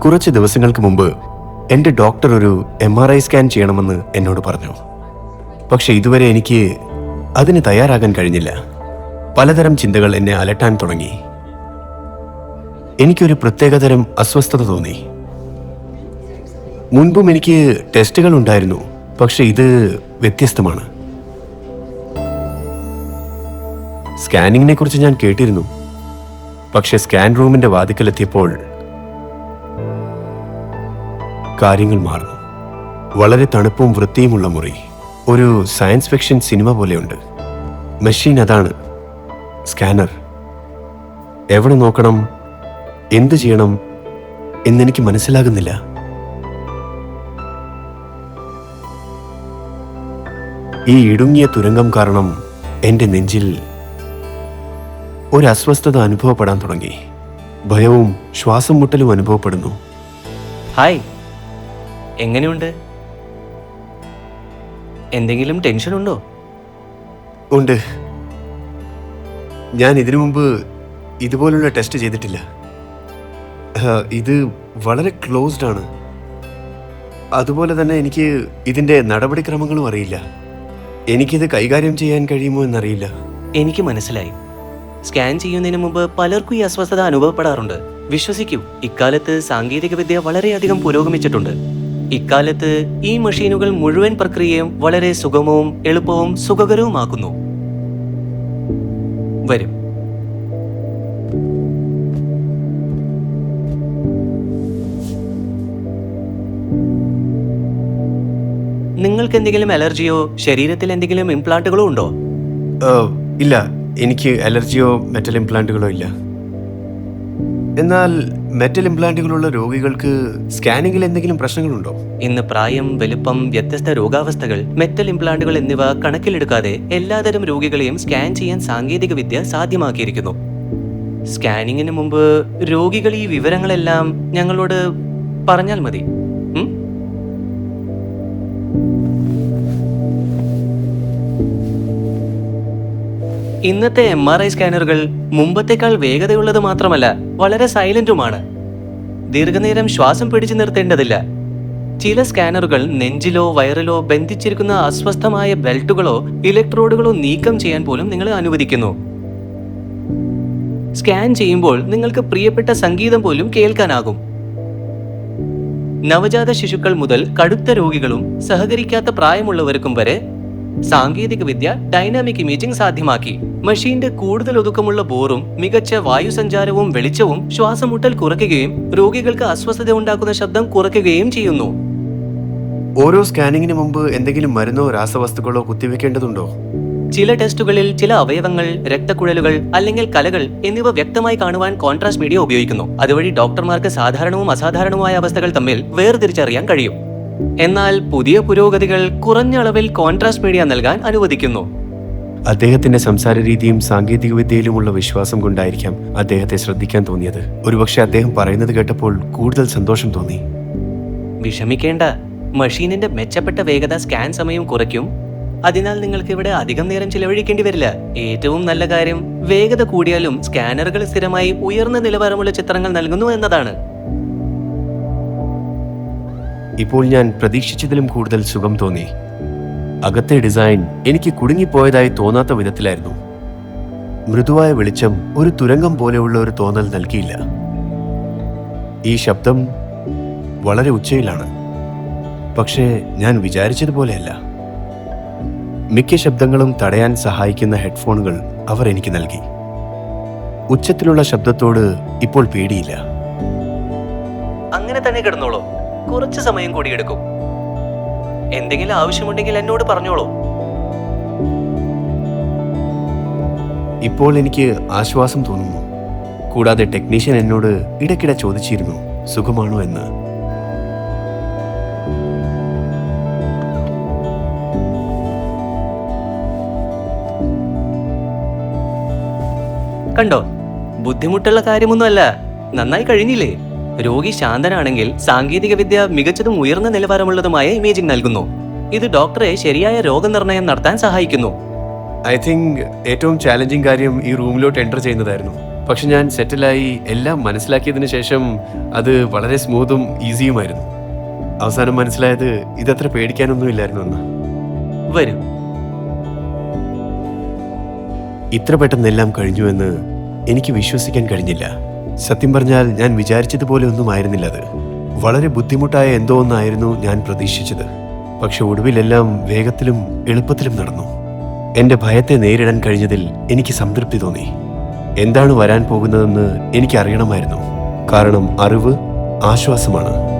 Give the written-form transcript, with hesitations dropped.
കുറച്ച് ദിവസങ്ങൾക്ക് മുമ്പ് എൻ്റെ ഡോക്ടർ ഒരു MRI സ്കാൻ ചെയ്യണമെന്ന് എന്നോട് പറഞ്ഞു. പക്ഷെ ഇതുവരെ എനിക്ക് അതിന് തയ്യാറാകാൻ കഴിഞ്ഞില്ല. പലതരം ചിന്തകൾ എന്നെ അലട്ടാൻ തുടങ്ങി. എനിക്കൊരു പ്രത്യേകതരം അസ്വസ്ഥത തോന്നി. മുൻപും എനിക്ക് ടെസ്റ്റുകൾ ഉണ്ടായിരുന്നു, പക്ഷെ ഇത് വ്യത്യസ്തമാണ്. സ്കാനിങ്ങിനെ കുറിച്ച് ഞാൻ കേട്ടിരുന്നു, പക്ഷെ സ്കാൻ റൂമിന്റെ വാതിക്കലെത്തിയപ്പോൾ കാര്യങ്ങൾ മാറുന്നു. വളരെ തണുപ്പും വൃത്തിയുമുള്ള മുറി, ഒരു സയൻസ് ഫിക്ഷൻ സിനിമ പോലെയുണ്ട്. മെഷീൻ അതാണ്, സ്കാനർ. എവിടെ നോക്കണം, എന്തു ചെയ്യണം എന്നെനിക്ക് മനസ്സിലാകുന്നില്ല. ഈ ഇടുങ്ങിയ തുരങ്കം കാരണം എൻ്റെ നെഞ്ചിൽ ഒരു അസ്വസ്ഥത അനുഭവപ്പെടാൻ തുടങ്ങി. ഭയവും ശ്വാസം മുട്ടലും അനുഭവപ്പെടുന്നു. ഹായ്, എങ്ങനെയുണ്ട്? എന്തെങ്കിലും ടെൻഷൻ ഉണ്ടോ? ഉണ്ട്. ഞാൻ ഇതിനു മുമ്പ് ഇതുപോലുള്ള ടെസ്റ്റ് ചെയ്തിട്ടില്ല. ഇത് വളരെ ക്ലോസ്ഡ് ആണ്. അതുപോലെ തന്നെ എനിക്ക് ഇതിൻ്റെ നടപടിക്രമങ്ങളും അറിയില്ല. എനിക്കിത് കൈകാര്യം ചെയ്യാൻ കഴിയുമോ എന്നറിയില്ല. എനിക്ക് മനസ്സിലായി. സ്കാൻ ചെയ്യുന്നതിന് മുമ്പ് പലർക്കും ഈ അസ്വസ്ഥത അനുഭവപ്പെടാറുണ്ട്. വിശ്വസിക്കൂ, ഇക്കാലത്ത് സാങ്കേതികവിദ്യ വളരെയധികം പുരോഗമിച്ചിട്ടുണ്ട്. ഇക്കാലത്ത് ഈ മെഷീനുകൾ മുഴുവൻ പ്രക്രിയയും വളരെ സുഗമവും എളുപ്പവും സുഖകരവുമാക്കുന്നു. വരും. നിങ്ങൾക്ക് എന്തെങ്കിലും അലർജിയോ ശരീരത്തിൽ എന്തെങ്കിലും ഇംപ്ലാന്റുകളോ ഉണ്ടോ? ഇല്ല, എനിക്ക് അലർജിയോ മെറ്റൽ ഇംപ്ലാന്റുകളോ ഇല്ല. എന്നാൽ മെറ്റൽ ഇംപ്ലാന്റുകളുള്ള രോഗികൾക്ക് സ്കാനിങ്ങിൽ എന്തെങ്കിലും പ്രശ്നങ്ങളുണ്ടോ? ഇന്ന് പ്രായം, വലുപ്പം, വ്യത്യസ്ത രോഗാവസ്ഥകൾ, മെറ്റൽ ഇംപ്ലാന്റുകൾ എന്നിവ കണക്കിലെടുക്കാതെ എല്ലാതരം രോഗികളെയും സ്കാൻ ചെയ്യാൻ സാങ്കേതികവിദ്യ സാധ്യമാക്കിയിരിക്കുന്നു. സ്കാനിങ്ങിന് മുമ്പ് രോഗികൾ ഈ വിവരങ്ങളെല്ലാം ഞങ്ങളോട് പറഞ്ഞാൽ മതി. ഇന്നത്തെ MRI സ്കാനറുകൾ മുമ്പത്തേക്കാൾ വേഗതയുള്ളത് മാത്രമല്ല, വളരെ സൈലന്റുമാണ്. ദീർഘനേരം ശ്വാസം പിടിച്ചു നിർത്തേണ്ടതില്ല. ചില സ്കാനറുകൾ നെഞ്ചിലോ വയറിലോ ബന്ധിച്ചിരിക്കുന്ന അസ്വസ്ഥമായ ബെൽറ്റുകളോ ഇലക്ട്രോഡുകളോ നീക്കം ചെയ്യാൻ പോലും നിങ്ങളെ അനുവദിക്കുന്നു. സ്കാൻ ചെയ്യുമ്പോൾ നിങ്ങൾക്ക് പ്രിയപ്പെട്ട സംഗീതം പോലും കേൾക്കാനാകും. നവജാത ശിശുക്കൾ മുതൽ കടുത്ത രോഗികളും സഹകരിക്കാത്ത പ്രായമുള്ളവർക്കും വരെ സാങ്കേതികവിദ്യ ഡൈനാമിക് ഇമേജിംഗ് സാധ്യമാക്കി. മെഷീന്റെ കൂടുതൽ ഒതുക്കമുള്ള ബോറും മികച്ച വായുസഞ്ചാരവും വെളിച്ചവും ശ്വാസമുട്ടൽ കുറയ്ക്കുകയും രോഗികൾക്ക് അസ്വസ്ഥത ഉണ്ടാക്കുന്ന ശബ്ദം കുറയ്ക്കുകയും ചെയ്യുന്നു. ഓരോ സ്കാനിങ്ങിന് മുമ്പ് എന്തെങ്കിലും മരുന്നോ രാസവസ്തുക്കളോ കുത്തിവെക്കേണ്ടതുണ്ടോ? ചില ടെസ്റ്റുകളിൽ ചില അവയവങ്ങൾ, രക്തക്കുഴലുകൾ അല്ലെങ്കിൽ കലകൾ എന്നിവ വ്യക്തമായി കാണുവാൻ കോൺട്രാസ്റ്റ് മീഡിയ ഉപയോഗിക്കുന്നു. അതുവഴി ഡോക്ടർമാർക്ക് സാധാരണവും അസാധാരണവുമായ അവസ്ഥകൾ തമ്മിൽ വേർതിരിച്ചറിയാൻ കഴിയും. എന്നാൽ പുതിയ പുരോഗതികൾ കുറഞ്ഞ അളവിൽ കോൺട്രാസ്റ്റ് മീഡിയ നൽകാൻ അനുവദിക്കുന്നു. അദ്ദേഹത്തിന്റെ സംസാര രീതിയും സാങ്കേതികവിദ്യയിലുമുള്ള വിശ്വാസം കൊണ്ടായിരിക്കാം അദ്ദേഹത്തെ ശ്രദ്ധിക്കാൻ തോന്നിയത്. ഒരുപക്ഷെ അദ്ദേഹം പറയുന്നത് കേട്ടപ്പോൾ കൂടുതൽ സന്തോഷം തോന്നി. വിഷമിക്കേണ്ട, മെഷീനിന്റെ മെച്ചപ്പെട്ട വേഗത സ്കാൻ സമയം കുറയ്ക്കും. അതിനാൽ നിങ്ങൾക്ക് ഇവിടെ അധികം നേരം ചിലവഴിക്കേണ്ടി വരില്ല. ഏറ്റവും നല്ല കാര്യം, വേഗത കൂടിയാലും സ്കാനറുകൾ സ്ഥിരമായി ഉയർന്ന നിലവാരമുള്ള ചിത്രങ്ങൾ നൽകുന്നു എന്നതാണ്. ഇപ്പോൾ ഞാൻ പ്രതീക്ഷിച്ചതിലും കൂടുതൽ സുഖം തോന്നി. അകത്തെ ഡിസൈൻ എനിക്ക് കുടുങ്ങിപ്പോയതായി തോന്നാത്ത വിധത്തിലായിരുന്നു. മൃദുവായ വെളിച്ചം ഒരു തുരങ്കം പോലെയുള്ള ഒരു തോന്നൽ നൽകിയില്ല. ഈ ശബ്ദം വളരെ ഉച്ചയിലാണ്, പക്ഷേ ഞാൻ വിചാരിച്ചതുപോലെയല്ല. മിക്ക ശബ്ദങ്ങളും തടയാൻ സഹായിക്കുന്ന ഹെഡ്ഫോണുകൾ അവർ എനിക്ക് നൽകി. ഉച്ചത്തിലുള്ള ശബ്ദത്തോട് ഇപ്പോൾ പേടിയില്ല. അങ്ങനെ തന്നെ കിടന്നോളൂ, കുറച്ച് സമയം കൂടി എടുക്കും. എന്തെങ്കിലും ആവശ്യമുണ്ടെങ്കിൽ എന്നോട് പറഞ്ഞോളൂ. ഇപ്പോൾ എനിക്ക് ആശ്വാസം തോന്നുന്നു. കൂടാതെ ടെക്നീഷ്യൻ എന്നോട് ഇടയ്ക്കിടെ ചോദിച്ചിരുന്നു സുഖമാണോ എന്ന്. കണ്ടോ, ബുദ്ധിമുട്ടുള്ള കാര്യമൊന്നുമല്ല. നന്നായി കഴിഞ്ഞില്ലേ? രോഗി ശാന്തനാണെങ്കിൽ സാങ്കേതികവിദ്യ മികച്ചതും ഉയർന്ന നിലവാരമുള്ളതുമായ ഇമേജിംഗ് നൽകുന്നു. ഇത് ഡോക്ടറെ ശരിയായ രോഗനിർണയം നടത്താൻ സഹായിക്കുന്നു. ഐ തിങ്ക് ഏറ്റവും ചാലഞ്ചിങ് കാര്യം ഈ റൂമിലോട്ട് എൻ്റർ ചെയ്യുന്നതായിരുന്നു. പക്ഷെ ഞാൻ സെറ്റിലായി എല്ലാം മനസ്സിലാക്കിയതിന് ശേഷം അത് വളരെ സ്മൂത്തും ഈസിയുമായിരുന്നു. അവസാനം മനസ്സിലായത് ഇതത്ര പേടിക്കാനൊന്നും ഇല്ലായിരുന്നു എന്ന്. വരൂ. ഇത്ര പെട്ടെന്നെല്ലാം കഴിഞ്ഞുവെന്ന് എനിക്ക് വിശ്വസിക്കാൻ കഴിഞ്ഞില്ല. സത്യം പറഞ്ഞാൽ ഞാൻ വിചാരിച്ചതുപോലെ ഒന്നും ആയിരുന്നില്ല അത്. വളരെ ബുദ്ധിമുട്ടായ എന്തോ ഒന്നായിരുന്നു ഞാൻ പ്രതീക്ഷിച്ചത്. പക്ഷെ ഒടുവിലെല്ലാം വേഗത്തിലും എളുപ്പത്തിലും നടന്നു. എൻ്റെ ഭയത്തെ നേരിടാൻ കഴിഞ്ഞതിൽ എനിക്ക് സംതൃപ്തി തോന്നി. എന്താണ് വരാൻ പോകുന്നതെന്ന് എനിക്കറിയണമായിരുന്നു. കാരണം അറിവ് ആശ്വാസമാണ്.